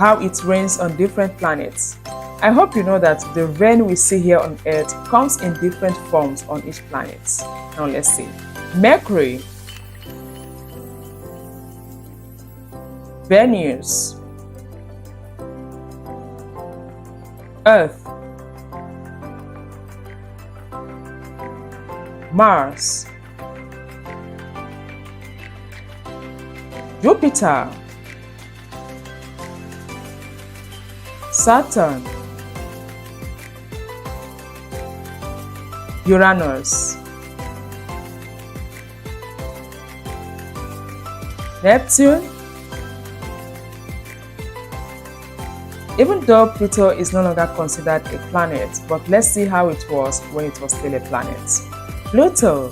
how it rains on different planets. I hope you know that the rain we see here on Earth comes in different forms on each planet. Now let's see. Mercury, Venus, Earth, Mars, Jupiter, Saturn, Uranus, Neptune. Even though Pluto is no longer considered a planet, but let's see how it was when it was still a planet. Pluto,